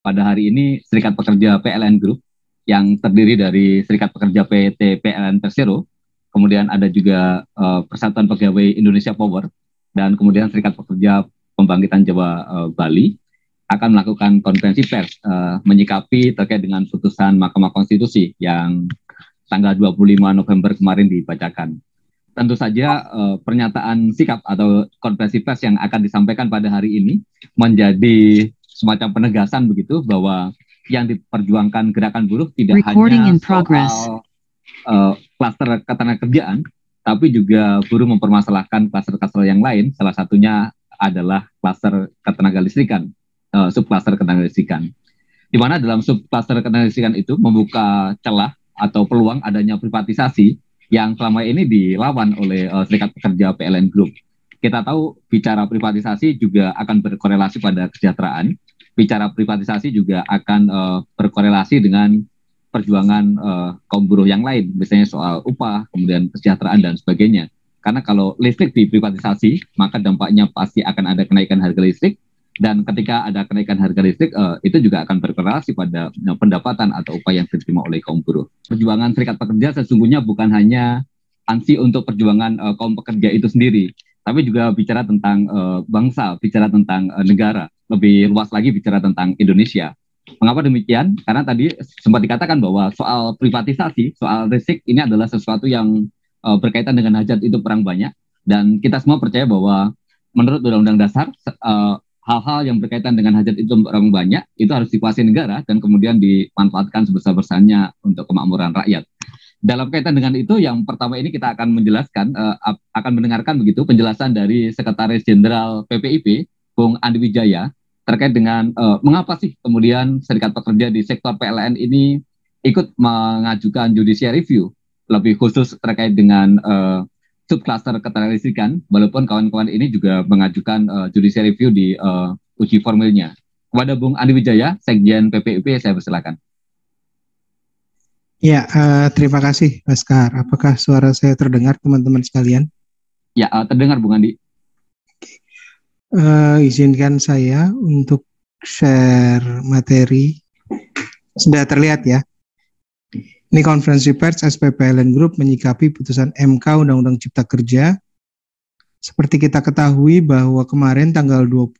pada hari ini Serikat Pekerja PLN Group yang terdiri dari Serikat Pekerja PT PLN Persero, kemudian ada juga Persatuan Pegawai Indonesia Power, dan kemudian Serikat Pekerja Pembangkitan Jawa Bali akan melakukan konferensi pers menyikapi terkait dengan putusan Mahkamah Konstitusi yang tanggal 25 November kemarin dibacakan. Tentu saja pernyataan sikap atau konferensi pers yang akan disampaikan pada hari ini menjadi semacam penegasan begitu bahwa yang diperjuangkan gerakan buruh tidak hanya soal klaster ketenagakerjaan, tapi juga buruh mempermasalahkan klaster-klaster yang lain, salah satunya adalah klaster ketenaga listrikan, subklaster ketenaga listrikan. Di mana dalam subklaster ketenaga listrikan itu membuka celah atau peluang adanya privatisasi yang selama ini dilawan oleh Serikat Pekerja PLN Group. Kita tahu bicara privatisasi juga akan berkorelasi pada kesejahteraan, bicara privatisasi juga akan berkorelasi dengan perjuangan kaum buruh yang lain, misalnya soal upah, kemudian kesejahteraan dan sebagainya. Karena kalau listrik diprivatisasi, maka dampaknya pasti akan ada kenaikan harga listrik, dan ketika ada kenaikan harga listrik, itu juga akan berkorelasi pada pendapatan atau upah yang diterima oleh kaum buruh. Perjuangan serikat pekerja sesungguhnya bukan hanya ansi untuk perjuangan kaum pekerja itu sendiri, tapi juga bicara tentang bangsa, bicara tentang negara, lebih luas lagi bicara tentang Indonesia. Mengapa demikian? Karena tadi sempat dikatakan bahwa soal privatisasi, soal listrik ini adalah sesuatu yang berkaitan dengan hajat itu perang banyak, dan kita semua percaya bahwa menurut Undang-Undang Dasar, hal-hal yang berkaitan dengan hajat itu orang banyak itu harus dikuasai negara dan kemudian dimanfaatkan sebesar-besarnya untuk kemakmuran rakyat. Dalam kaitan dengan itu, yang pertama ini kita akan menjelaskan, akan mendengarkan begitu penjelasan dari Sekretaris Jenderal PPIP, Bung Andi Wijaya, terkait dengan mengapa sih kemudian serikat pekerja di sektor PLN ini ikut mengajukan judicial review, lebih khusus terkait dengan subcluster ketenagalistrikan, walaupun kawan-kawan ini juga mengajukan judicial review di uji formilnya. Kepada Bung Andi Wijaya, Sekjen PPIP, saya persilakan. Ya, terima kasih Mas Kahar. Apakah suara saya terdengar teman-teman sekalian? Ya, terdengar Bung Andi. Izinkan saya untuk share materi. Sudah terlihat ya? Ini konferensi pers SPPLN Group menyikapi putusan MK Undang-Undang Cipta Kerja. Seperti kita ketahui bahwa kemarin tanggal 25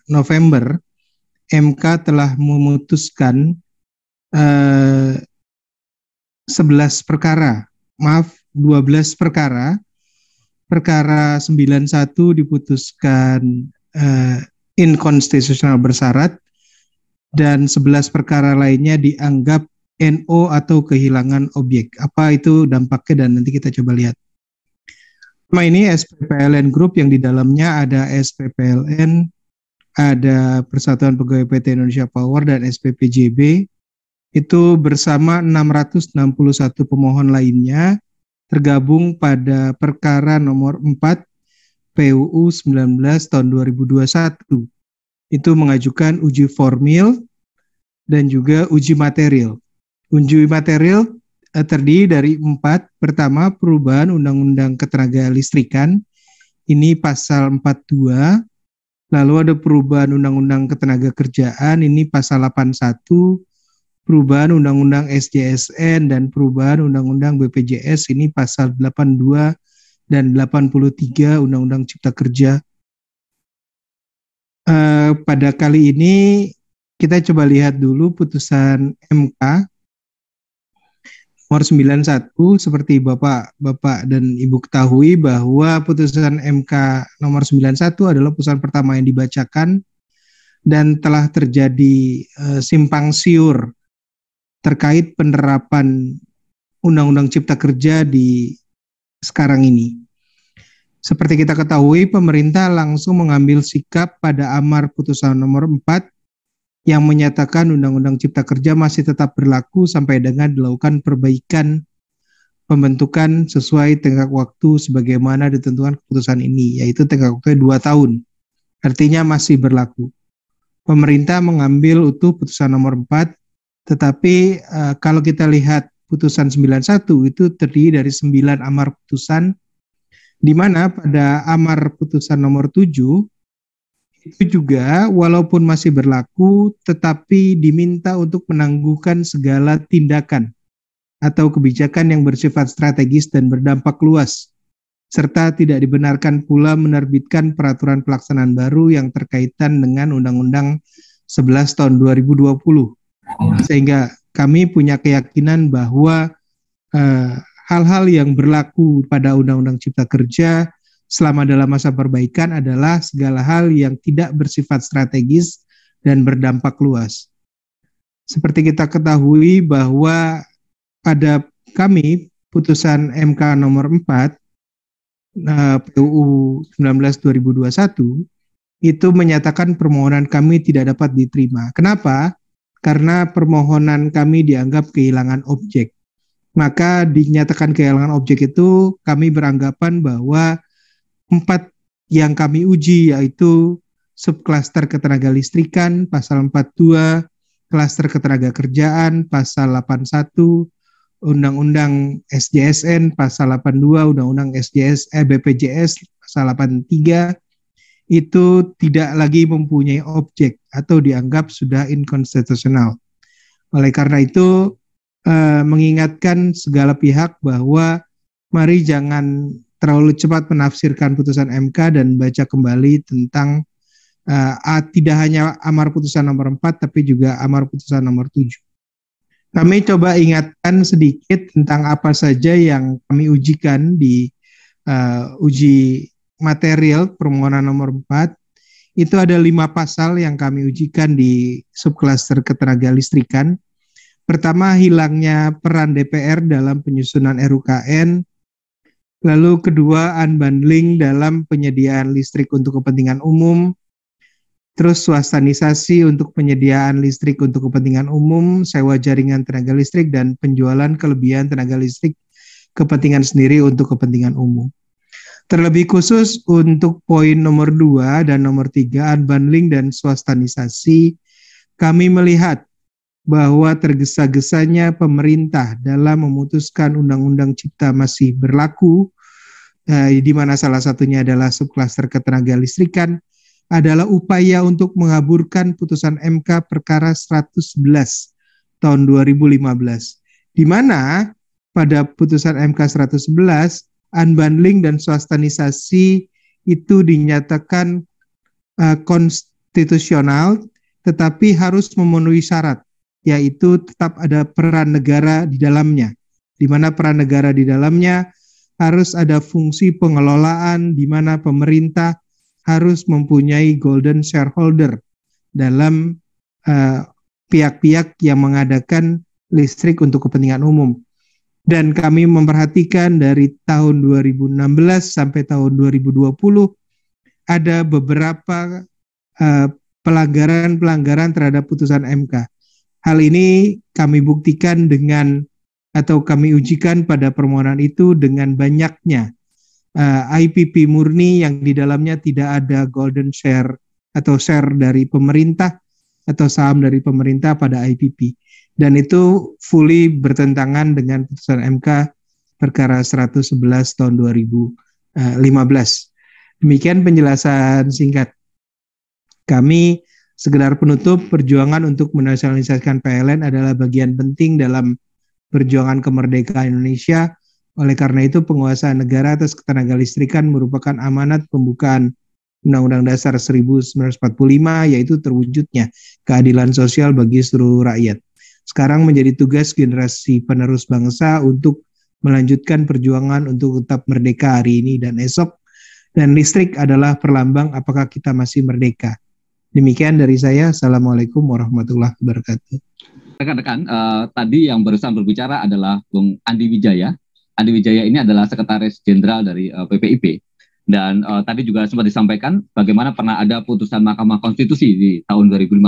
November, MK telah memutuskan 11 perkara, 12 perkara. Perkara 91 diputuskan inkonstitusional bersyarat, dan 11 perkara lainnya dianggap NO atau kehilangan objek. Apa itu dampaknya, dan nanti kita coba lihat. Ini SPPLN Group yang di dalamnya ada SPPLN, ada Persatuan Pegawai PT Indonesia Power, dan SPPJB. Itu bersama 661 pemohon lainnya tergabung pada perkara nomor 4 PUU 19 tahun 2021. Itu mengajukan uji formil dan juga uji material. Uji material terdiri dari 4. Pertama, perubahan Undang-Undang Ketenaga Listrikan. Ini pasal 42. Lalu ada perubahan Undang-Undang Ketenaga Kerjaan. Ini pasal 81. Perubahan Undang-Undang SJSN dan perubahan Undang-Undang BPJS. Ini pasal 82 dan 83 Undang-Undang Cipta Kerja. Pada kali ini kita coba lihat dulu putusan MK nomor 91. Seperti Bapak dan Ibu ketahui bahwa putusan MK nomor 91 adalah putusan pertama yang dibacakan dan telah terjadi simpang siur terkait penerapan Undang-Undang Cipta Kerja di sekarang ini. Seperti kita ketahui, pemerintah langsung mengambil sikap pada amar putusan nomor 4 yang menyatakan Undang-Undang Cipta Kerja masih tetap berlaku sampai dengan dilakukan perbaikan pembentukan sesuai tenggat waktu sebagaimana ditentukan keputusan ini, yaitu tenggat waktu 2 tahun. Artinya masih berlaku. Pemerintah mengambil utuh putusan nomor 4, tetapi kalau kita lihat putusan 91 itu terdiri dari 9 amar putusan, di mana pada amar putusan nomor 7 itu juga walaupun masih berlaku, tetapi diminta untuk menangguhkan segala tindakan atau kebijakan yang bersifat strategis dan berdampak luas, serta tidak dibenarkan pula menerbitkan peraturan pelaksanaan baru yang terkaitan dengan Undang-Undang 11 tahun 2020. Sehingga kami punya keyakinan bahwa hal-hal yang berlaku pada Undang-Undang Cipta Kerja selama dalam masa perbaikan adalah segala hal yang tidak bersifat strategis dan berdampak luas. Seperti kita ketahui bahwa pada kami putusan MK nomor 4 PUU 19/2021 itu menyatakan permohonan kami tidak dapat diterima. Kenapa? Karena permohonan kami dianggap kehilangan objek. Maka dinyatakan kehilangan objek itu kami beranggapan bahwa 4 yang kami uji yaitu subklaster ketenaga listrikan pasal 42, klaster ketenaga kerjaan pasal 81, Undang-Undang SJSN pasal 82, Undang-Undang BPJS pasal 83 itu tidak lagi mempunyai objek atau dianggap sudah inkonstitusional. Oleh karena itu mengingatkan segala pihak bahwa mari jangan terlalu cepat menafsirkan putusan MK dan baca kembali tentang tidak hanya amar putusan nomor 4 tapi juga amar putusan nomor 7. Kami coba ingatkan sedikit tentang apa saja yang kami ujikan di uji material permohonan nomor 4. Itu ada 5 pasal yang kami ujikan di subklaster ketenaga listrikan. Pertama, hilangnya peran DPR dalam penyusunan RUKN. Lalu kedua, unbundling dalam penyediaan listrik untuk kepentingan umum. Terus swastanisasi untuk penyediaan listrik untuk kepentingan umum, sewa jaringan tenaga listrik, dan penjualan kelebihan tenaga listrik kepentingan sendiri untuk kepentingan umum. Terlebih khusus untuk poin nomor 2 dan nomor 3, unbundling dan swastanisasi, kami melihat bahwa tergesa-gesanya pemerintah dalam memutuskan Undang-Undang Cipta masih berlaku, di mana salah satunya adalah subklaster ketenaga listrikan, adalah upaya untuk mengaburkan putusan MK perkara 111 tahun 2015, di mana pada putusan MK 111 unbundling dan swastanisasi itu dinyatakan konstitusional, tetapi harus memenuhi syarat, yaitu tetap ada peran negara di dalamnya, di mana peran negara di dalamnya harus ada fungsi pengelolaan, di mana pemerintah harus mempunyai golden shareholder dalam pihak-pihak yang mengadakan listrik untuk kepentingan umum. Dan kami memperhatikan dari tahun 2016 sampai tahun 2020 ada beberapa pelanggaran terhadap putusan MK. Hal ini kami buktikan dengan atau kami ujikan pada permohonan itu dengan banyaknya IPP murni yang di dalamnya tidak ada golden share atau share dari pemerintah atau saham dari pemerintah pada IPP. Dan itu fully bertentangan dengan putusan MK perkara 111 tahun 2015. Demikian penjelasan singkat. Kami sekedar penutup, perjuangan untuk menasionalisasikan PLN adalah bagian penting dalam perjuangan kemerdekaan Indonesia. Oleh karena itu, penguasaan negara atas ketenaga listrikan merupakan amanat pembukaan Undang-Undang Dasar 1945, yaitu terwujudnya keadilan sosial bagi seluruh rakyat. Sekarang menjadi tugas generasi penerus bangsa untuk melanjutkan perjuangan untuk tetap merdeka hari ini dan esok, dan listrik adalah perlambang apakah kita masih merdeka. Demikian dari saya. Assalamualaikum warahmatullahi wabarakatuh. Rekan-rekan, tadi yang barusan berbicara adalah Bung Andi Wijaya. Andi Wijaya ini adalah Sekretaris Jenderal dari PPIP. Dan tadi juga sempat disampaikan bagaimana pernah ada putusan Mahkamah Konstitusi di tahun 2015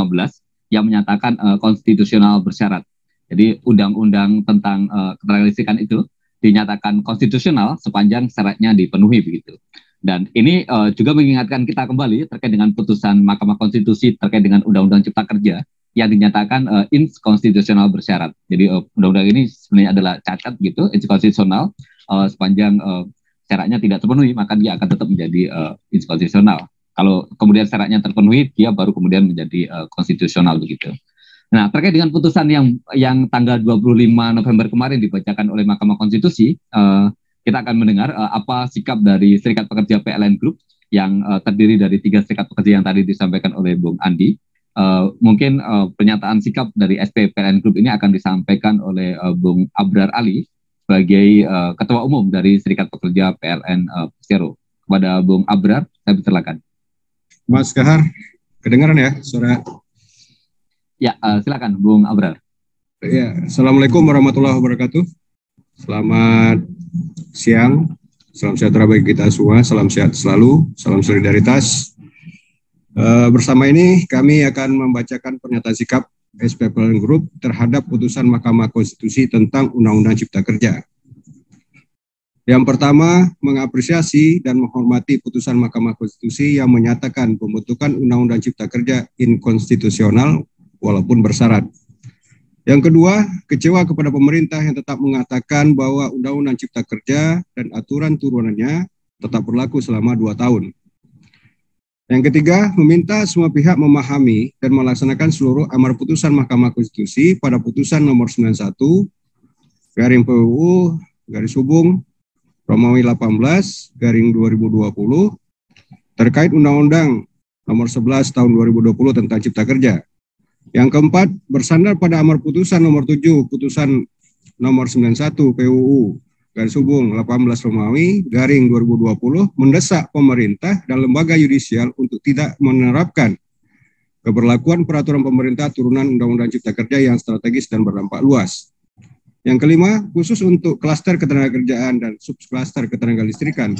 yang menyatakan konstitusional bersyarat. Jadi undang-undang tentang ketenaga listrikan itu dinyatakan konstitusional sepanjang syaratnya dipenuhi begitu. Dan ini juga mengingatkan kita kembali terkait dengan putusan Mahkamah Konstitusi terkait dengan Undang-Undang Cipta Kerja yang dinyatakan inkonstitusional bersyarat. Jadi undang-undang ini sebenarnya adalah cacat gitu, inkonstitusional sepanjang syaratnya tidak terpenuhi, maka dia akan tetap menjadi inkonstitusional. Kalau kemudian syaratnya terpenuhi, dia baru kemudian menjadi konstitusional begitu. Nah, terkait dengan putusan yang tanggal 25 November kemarin dibacakan oleh Mahkamah Konstitusi, kita akan mendengar apa sikap dari Serikat Pekerja PLN Group yang terdiri dari 3 serikat pekerja yang tadi disampaikan oleh Bung Andi. Mungkin pernyataan sikap dari SP PLN Group ini akan disampaikan oleh Bung Abrar Ali sebagai Ketua Umum dari Serikat Pekerja PLN Persero. Kepada Bung Abrar, saya persilakan. Mas Kahar, kedengaran ya suara? Ya, silakan Bung Abrar. Ya, Assalamualaikum warahmatullahi wabarakatuh. Selamat siang, salam sejahtera bagi kita semua, salam sehat selalu, salam solidaritas. Bersama ini kami akan membacakan pernyataan sikap SP PLN Group terhadap putusan Mahkamah Konstitusi tentang Undang-Undang Cipta Kerja. Yang pertama, mengapresiasi dan menghormati putusan Mahkamah Konstitusi yang menyatakan pembentukan Undang-Undang Cipta Kerja inkonstitusional walaupun bersyarat. Yang kedua, kecewa kepada pemerintah yang tetap mengatakan bahwa Undang-Undang Cipta Kerja dan aturan turunannya tetap berlaku selama 2 tahun. Yang ketiga, meminta semua pihak memahami dan melaksanakan seluruh amar putusan Mahkamah Konstitusi pada putusan nomor 91 garing PUU garis hubung Romawi 18 garing 2020 terkait Undang-Undang nomor 11 tahun 2020 tentang Cipta Kerja. Yang keempat, bersandar pada amar putusan nomor 7 putusan nomor 91 PUU garis hubung 18 Romawi garing 2020 mendesak pemerintah dan lembaga yudisial untuk tidak menerapkan keberlakuan peraturan pemerintah turunan Undang-Undang Cipta Kerja yang strategis dan berdampak luas. Yang kelima, khusus untuk klaster ketenagakerjaan dan subklaster ketenagalistrikan,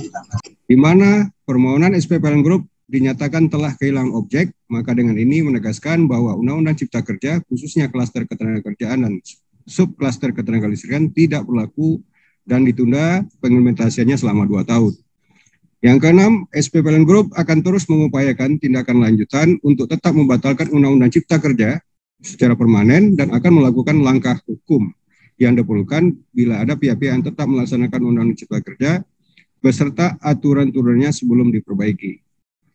di mana permohonan SP PLN Group dinyatakan telah kehilangan objek, maka dengan ini menegaskan bahwa Undang-Undang Cipta Kerja, khususnya klaster ketenagakerjaan dan subklaster ketenagalistrikan tidak berlaku dan ditunda pengimplementasiannya selama 2 tahun. Yang keenam, SP PLN Group akan terus mengupayakan tindakan lanjutan untuk tetap membatalkan Undang-Undang Cipta Kerja secara permanen dan akan melakukan langkah hukum yang diperlukan bila ada pihak-pihak yang tetap melaksanakan Undang-Undang Cipta Kerja beserta aturan-turunannya sebelum diperbaiki.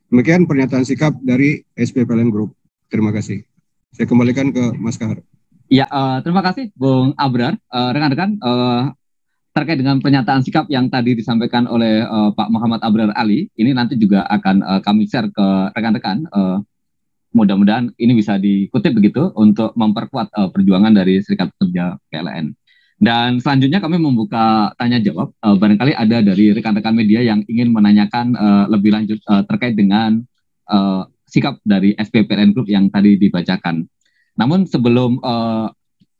Demikian pernyataan sikap dari SP PLN Group. Terima kasih. Saya kembalikan ke Mas Kahar. Ya, terima kasih Bung Abrar. Rekan-rekan, terkait dengan pernyataan sikap yang tadi disampaikan oleh Pak Muhammad Abrar Ali, ini nanti juga akan kami share ke rekan-rekan. Mudah-mudahan ini bisa dikutip begitu untuk memperkuat perjuangan dari Serikat Pekerja PLN. Dan selanjutnya kami membuka tanya jawab. Barangkali ada dari rekan-rekan media yang ingin menanyakan lebih lanjut terkait dengan sikap dari SP PLN Group yang tadi dibacakan. Namun sebelum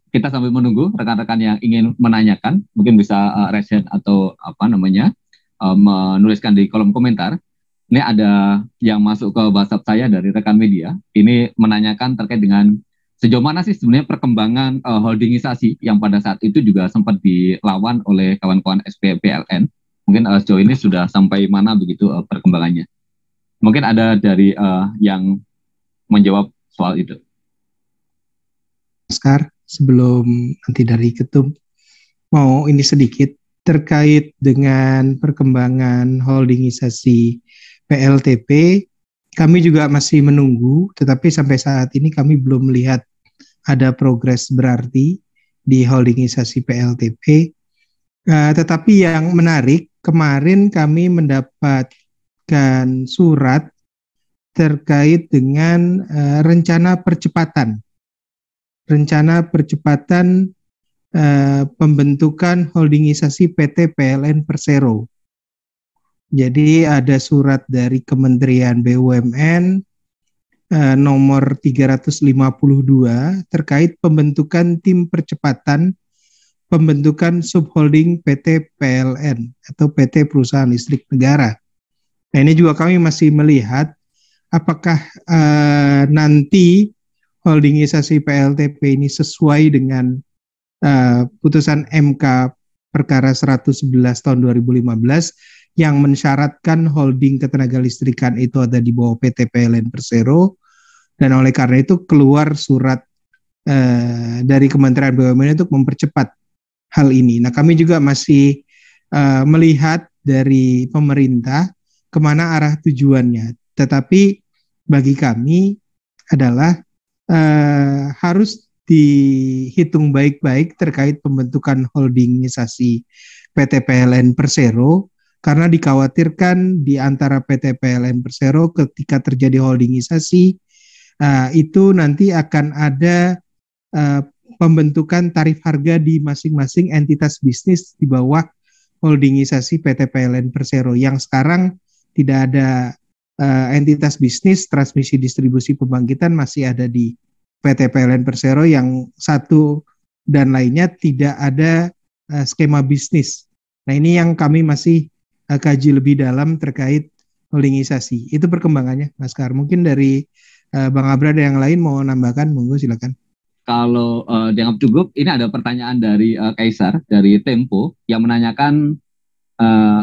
kita sambil menunggu rekan-rekan yang ingin menanyakan, mungkin bisa raise hand atau menuliskan di kolom komentar. Ini ada yang masuk ke WhatsApp saya dari rekan media. Ini menanyakan terkait dengan sejauh mana sih sebenarnya perkembangan holdingisasi yang pada saat itu juga sempat dilawan oleh kawan-kawan SP PLN. Mungkin sejauh ini sudah sampai mana begitu perkembangannya. Mungkin ada dari yang menjawab soal itu. Oscar, sebelum nanti dari Ketum, mau ini sedikit terkait dengan perkembangan holdingisasi PLTP. Kami juga masih menunggu, tetapi sampai saat ini kami belum melihat ada progres berarti di holdingisasi PLTP. Tetapi yang menarik, kemarin kami mendapatkan surat terkait dengan rencana percepatan pembentukan holdingisasi PT PLN Persero. Jadi ada surat dari Kementerian BUMN nomor 352 terkait pembentukan tim percepatan pembentukan subholding PT PLN atau PT Perusahaan Listrik Negara. Nah, ini juga kami masih melihat apakah nanti holdingisasi PLTP ini sesuai dengan putusan MK perkara 111 tahun 2015 yang mensyaratkan holding ketenagalistrikan itu ada di bawah PT PLN Persero, dan oleh karena itu keluar surat dari Kementerian BUMN untuk mempercepat hal ini. Nah, kami juga masih melihat dari pemerintah kemana arah tujuannya. Tetapi bagi kami adalah harus dihitung baik-baik terkait pembentukan holdingisasi PT PLN Persero, karena dikhawatirkan di antara PT PLN Persero ketika terjadi holdingisasi itu nanti akan ada pembentukan tarif harga di masing-masing entitas bisnis di bawah holdingisasi PT PLN Persero, yang sekarang tidak ada entitas bisnis transmisi distribusi pembangkitan masih ada di PT PLN Persero, yang satu dan lainnya tidak ada skema bisnis. Nah, ini yang kami masih kaji lebih dalam terkait holdingisasi. Itu perkembangannya, Mas Kar. Mungkin dari Bang Abra dan yang lain mau nambahkan, monggo silakan. Kalau dianggap cukup, ini ada pertanyaan dari Kaisar dari Tempo yang menanyakan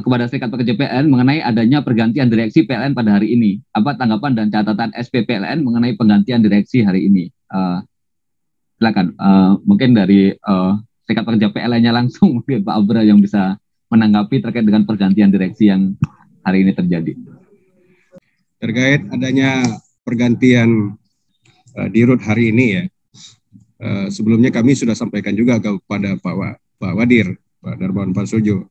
kepada Serikat Pekerja PLN mengenai adanya pergantian direksi PLN pada hari ini. Apa tanggapan dan catatan SP PLN mengenai penggantian direksi hari ini? Silakan. Mungkin dari Serikat Pekerja PLN-nya langsung, mungkin Pak Abra yang bisa menanggapi terkait dengan pergantian direksi yang hari ini terjadi. Terkait adanya pergantian dirut hari ini ya. Sebelumnya kami sudah sampaikan juga kepada Pak Wadir, Pak Darmawan Prasojo.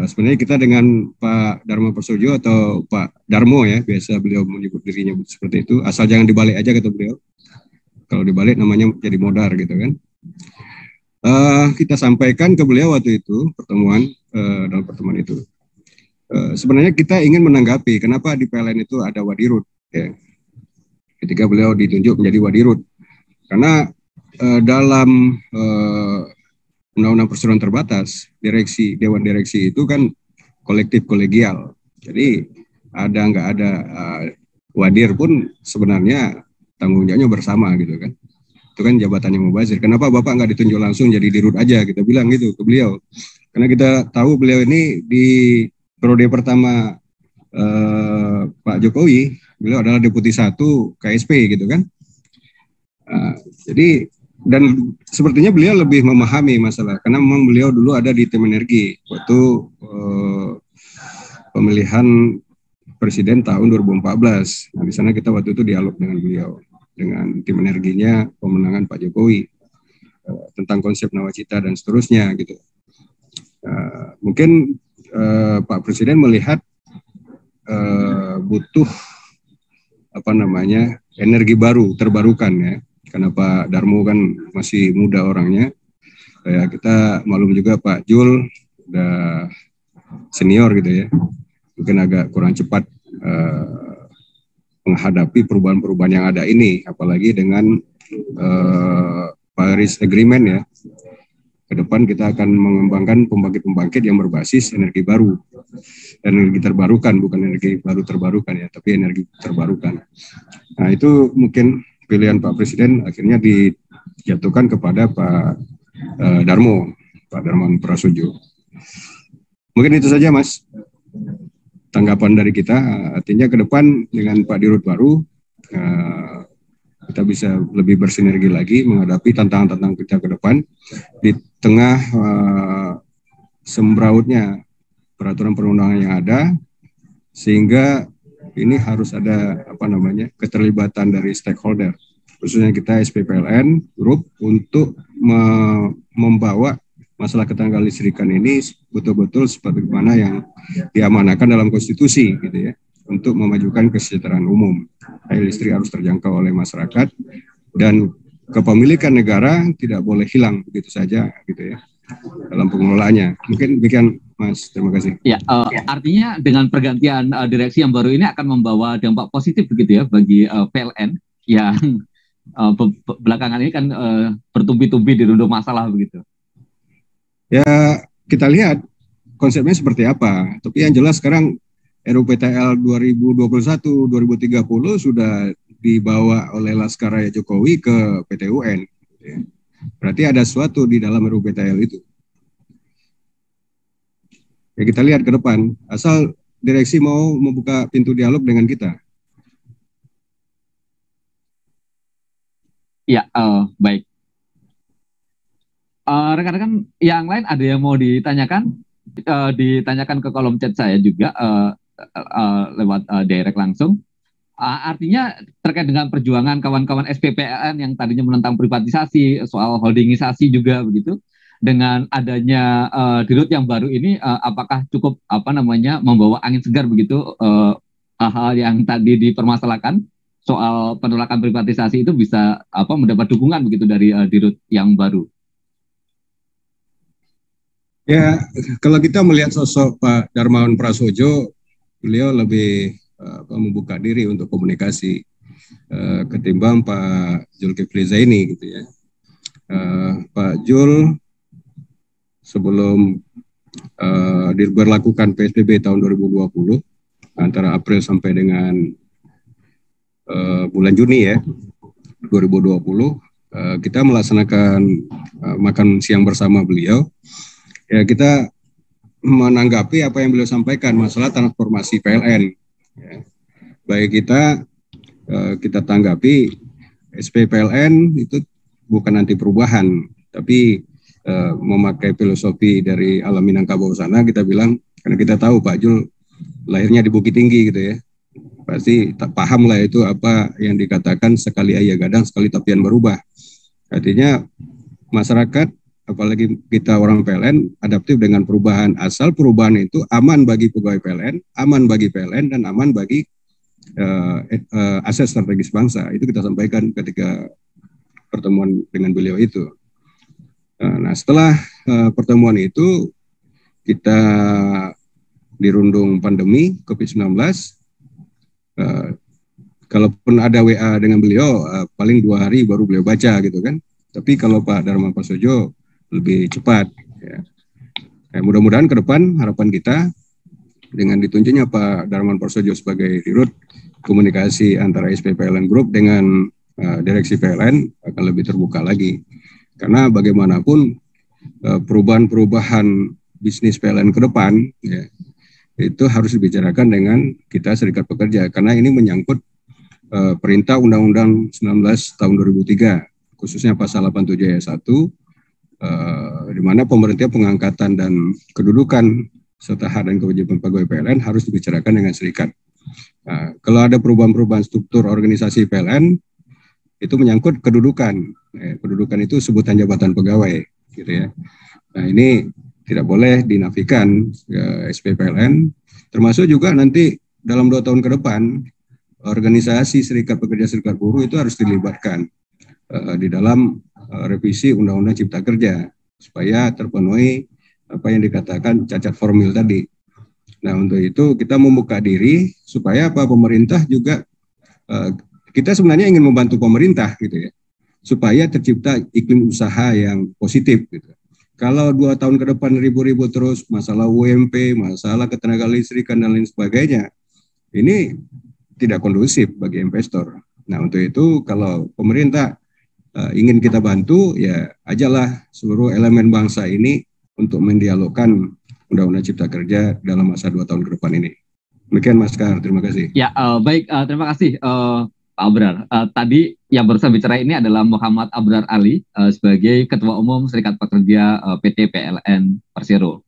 Sebenarnya kita dengan Pak Darmo Prasojo atau Pak Darmo ya, biasa beliau menyebut dirinya seperti itu, asal jangan dibalik aja kata beliau. Kalau dibalik namanya jadi modar gitu kan. Kita sampaikan ke beliau waktu itu dalam pertemuan itu. Sebenarnya kita ingin menanggapi kenapa di PLN itu ada wadirut ya. Ketika beliau ditunjuk menjadi wadirut. Karena dalam Undang-Undang Perseroan Terbatas, Dewan Direksi itu kan kolektif kolegial. Jadi nggak ada wadir pun sebenarnya tanggung jawabnya bersama gitu kan. Itu kan jabatannya mubazir. Kenapa Bapak nggak ditunjuk langsung jadi dirut aja? Kita bilang gitu ke beliau. Karena kita tahu beliau ini di periode pertama Pak Jokowi, beliau adalah Deputi 1 KSP gitu kan. Jadi dan sepertinya beliau lebih memahami masalah karena memang beliau dulu ada di tim energi waktu pemilihan presiden tahun 2014. Nah, di sana kita waktu itu dialog dengan beliau dengan tim energinya pemenangan Pak Jokowi tentang konsep nawacita dan seterusnya gitu. Mungkin Pak Presiden melihat butuh energi baru terbarukan ya. Karena Pak Darmo kan masih muda orangnya, kita maklum juga Pak Jul udah senior gitu ya, mungkin agak kurang cepat menghadapi perubahan-perubahan yang ada ini, apalagi dengan Paris Agreement ya. Ke depan kita akan mengembangkan pembangkit-pembangkit yang berbasis energi baru, energi terbarukan, bukan energi baru terbarukan ya, tapi energi terbarukan. Nah itu mungkin pilihan Pak Presiden akhirnya dijatuhkan kepada Pak Darmo, Pak Darmawan Prasojo. Mungkin itu saja Mas, tanggapan dari kita. Artinya ke depan dengan Pak Dirut baru, kita bisa lebih bersinergi lagi menghadapi tantangan-tantangan kita ke depan di tengah sembrautnya peraturan perundangan yang ada, sehingga ini harus ada keterlibatan dari stakeholder, khususnya kita SPPLN Group untuk membawa masalah ketenaga listrikan ini betul-betul seperti mana yang diamanahkan dalam konstitusi gitu ya, untuk memajukan kesejahteraan umum. Air listrik harus terjangkau oleh masyarakat dan kepemilikan negara tidak boleh hilang begitu saja gitu ya dalam pengelolaannya. Mungkin demikian Mas, terima kasih. Ya, artinya dengan pergantian direksi yang baru ini akan membawa dampak positif begitu ya bagi PLN yang belakangan ini kan bertubi-tubi dirundung masalah begitu. Ya, kita lihat konsepnya seperti apa. Tapi yang jelas sekarang RUPTL 2021-2030 sudah dibawa oleh Laskar Raya Jokowi ke PT UN. Berarti ada sesuatu di dalam RUPTL itu. Ya kita lihat ke depan, asal direksi mau membuka pintu dialog dengan kita. Ya, baik. Rekan-rekan yang lain ada yang mau ditanyakan? Ditanyakan ke kolom chat saya juga. direct langsung. Artinya terkait dengan perjuangan kawan-kawan SPPLN yang tadinya menentang privatisasi, soal holdingisasi juga begitu, dengan adanya dirut yang baru ini, apakah cukup membawa angin segar begitu, hal-hal yang tadi dipermasalahkan soal penolakan privatisasi itu bisa mendapat dukungan begitu dari dirut yang baru? Ya, kalau kita melihat sosok Pak Darmawan Prasojo, beliau lebih membuka diri untuk komunikasi ketimbang Pak Zulkifli Zaini gitu ya. Pak Jul sebelum diberlakukan PSBB tahun 2020 antara April sampai dengan bulan Juni ya 2020, kita melaksanakan makan siang bersama beliau. Ya, kita menanggapi apa yang beliau sampaikan masalah transformasi PLN. Ya. Baik kita tanggapi SPPLN itu bukan anti perubahan, tapi memakai filosofi dari alam Minangkabau sana. Kita bilang, karena kita tahu Pak Jul lahirnya di Bukit Tinggi gitu ya, pasti paham lah itu apa yang dikatakan sekali ayah gadang sekali tapian berubah. Artinya masyarakat, apalagi kita orang PLN, adaptif dengan perubahan, asal perubahan itu aman bagi pegawai PLN, aman bagi PLN, dan aman bagi aset strategis bangsa. Itu kita sampaikan ketika pertemuan dengan beliau itu. Nah, setelah pertemuan itu, kita dirundung pandemi COVID-19. Kalaupun ada WA dengan beliau, paling 2 hari baru beliau baca gitu kan. Tapi kalau Pak Darmawan Prasojo lebih cepat. Ya. Mudah-mudahan ke depan harapan kita dengan ditunjuknya Pak Darmawan Prasojo sebagai dirut, komunikasi antara SPPLN Group dengan direksi PLN akan lebih terbuka lagi. Karena bagaimanapun perubahan-perubahan bisnis PLN ke depan ya, itu harus dibicarakan dengan kita serikat pekerja. Karena ini menyangkut perintah Undang-Undang 19 tahun 2003, khususnya pasal 87 ayat 1, di mana pemerintah pengangkatan dan kedudukan serta hak dan kewajiban pegawai PLN harus dibicarakan dengan serikat. Nah, kalau ada perubahan-perubahan struktur organisasi PLN, itu menyangkut kedudukan. Kedudukan itu sebutan jabatan pegawai, gitu ya. Nah, ini tidak boleh dinafikan SPPLN, termasuk juga nanti dalam 2 tahun ke depan, organisasi serikat pekerja serikat buruh itu harus dilibatkan di dalam revisi Undang-Undang Cipta Kerja supaya terpenuhi apa yang dikatakan cacat formil tadi. Nah, untuk itu kita membuka diri supaya pemerintah juga, kita sebenarnya ingin membantu pemerintah gitu ya, supaya tercipta iklim usaha yang positif gitu. Kalau 2 tahun ke depan ribut-ribut terus masalah UMP, masalah ketenaga listrikan dan lain sebagainya, ini tidak kondusif bagi investor. Nah, untuk itu kalau pemerintah ingin kita bantu, ya ajalah seluruh elemen bangsa ini untuk mendialogkan Undang-Undang Cipta Kerja dalam masa 2 tahun ke depan ini. Demikian Mas Kahar, terima kasih. Ya, baik, terima kasih Pak Abrar. Tadi yang barusan bicara ini adalah Muhammad Abrar Ali sebagai Ketua Umum Serikat Pekerja PT PLN Persero.